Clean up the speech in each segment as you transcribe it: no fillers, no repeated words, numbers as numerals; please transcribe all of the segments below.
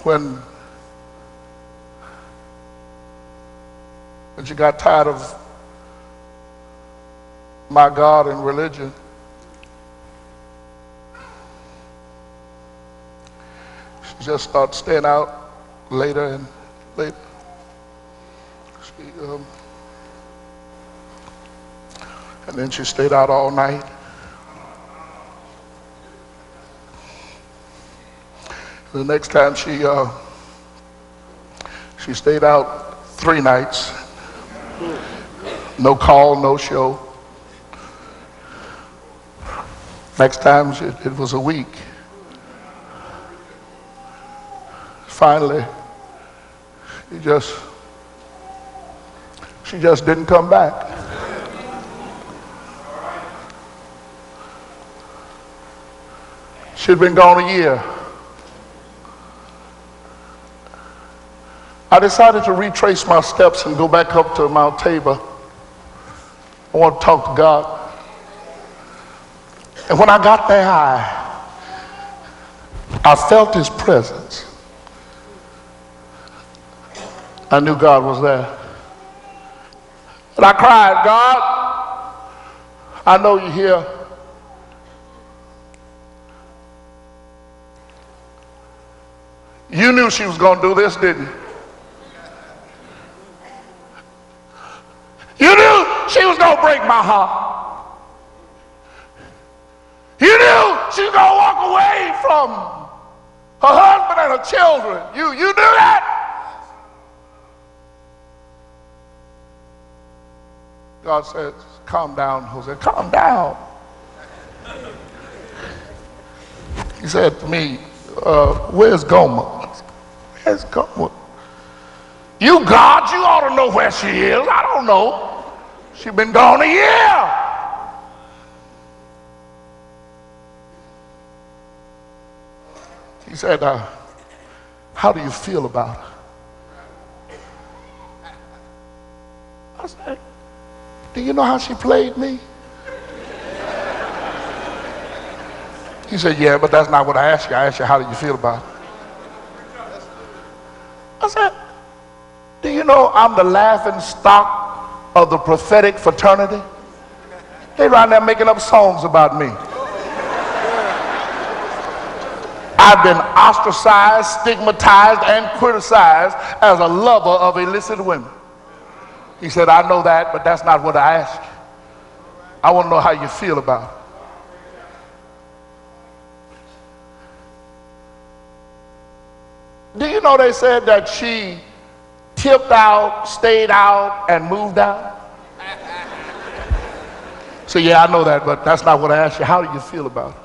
when she got tired of my God and religion, she just started staying out later and later. And then she stayed out all night. The next time she stayed out 3 nights. No call, no show. Next time it was a week. Finally, she just didn't come back. She'd been gone a year. I decided to retrace my steps and go back up to Mount Tabor. I want to talk to God. And when I got there, I felt his presence. I knew God was there. And I cried, God, I know you're here. You knew she was going to do this, didn't you? You knew she was going to break my heart. You knew she was going to walk away from her husband and her children. You knew that. God said, calm down, Hosea, calm down. He said to me, where's Gomer? Where's Gomer? You God, you ought to know where she is. I don't know. She's been gone a year. He said, how do you feel about her? I said, do you know how she played me? He said, yeah, but that's not what I asked you. I asked you, how do you feel about her? I said, do you know I'm the laughing stock of the prophetic fraternity? They around there making up songs about me. I've been ostracized, stigmatized, and criticized as a lover of illicit women. He said, I know that, but that's not what I asked you. I want to know how you feel about it. Do you know they said that she tipped out, stayed out, and moved out? So yeah, I know that, but that's not what I asked you. How do you feel about it?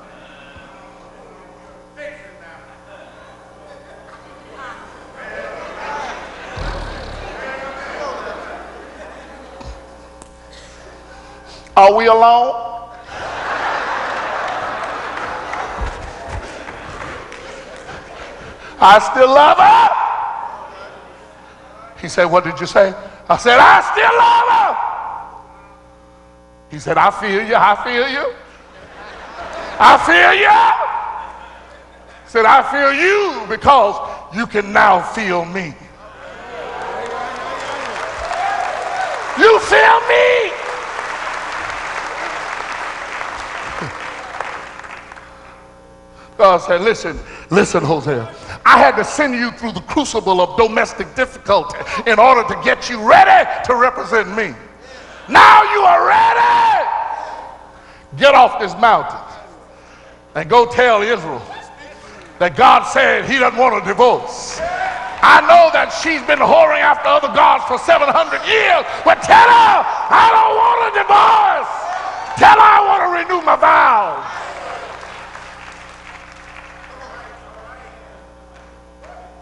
Are we alone? I still love her. He said, what did you say? I said, I still love her. He said, I feel you, I feel you. I feel you. He said, I feel you because you can now feel me. You feel me. God said, listen, Hosea. I had to send you through the crucible of domestic difficulty in order to get you ready to represent me. Now you are ready. Get off this mountain and go tell Israel that God said he doesn't want a divorce. I know that she's been whoring after other gods for 700 years, but tell her I don't want a divorce. Tell her I want to renew my vows.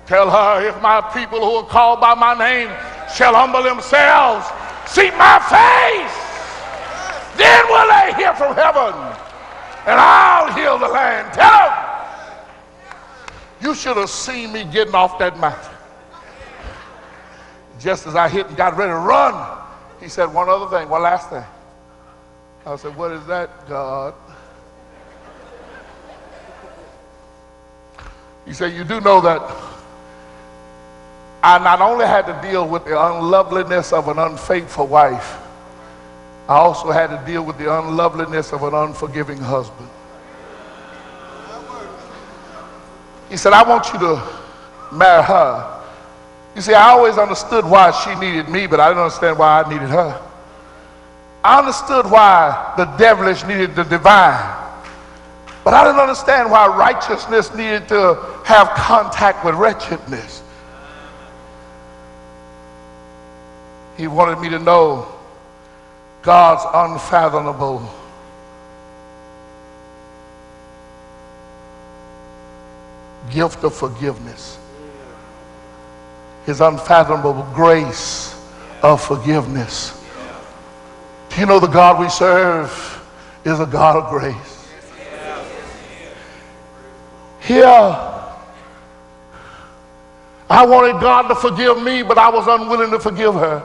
Tell her, if my people who are called by my name shall humble themselves, seek my face, then will they hear from heaven, and I'll heal the land. Tell them, you should have seen me getting off that mountain. Just as I hit and got ready to run, he said one other thing, one last thing. I said, what is that, God? He said, you do know that I not only had to deal with the unloveliness of an unfaithful wife, I also had to deal with the unloveliness of an unforgiving husband. He said, I want you to marry her. You see, I always understood why she needed me, but I didn't understand why I needed her. I understood why the devilish needed the divine, but I didn't understand why righteousness needed to have contact with wretchedness. He wanted me to know God's unfathomable gift of forgiveness, his unfathomable grace of forgiveness. Do you know the God we serve is a God of grace? Here, I wanted God to forgive me, but I was unwilling to forgive her.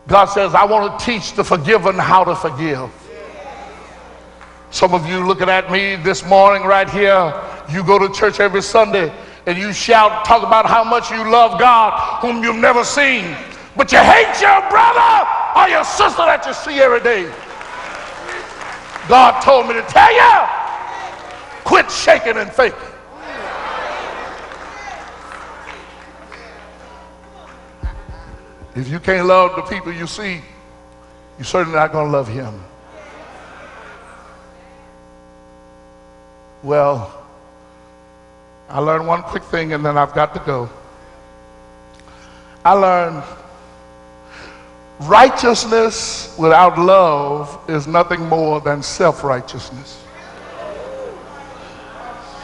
God says, I want to teach the forgiven how to forgive. Some of you looking at me this morning right here, you go to church every Sunday and you shout, talk about how much you love God whom you've never seen, but you hate your brother or your sister that you see every day. God told me to tell you, quit shaking and faking. If you can't love the people you see, you're certainly not going to love him. Well, I learned one quick thing and then I've got to go. I learned righteousness without love is nothing more than self-righteousness.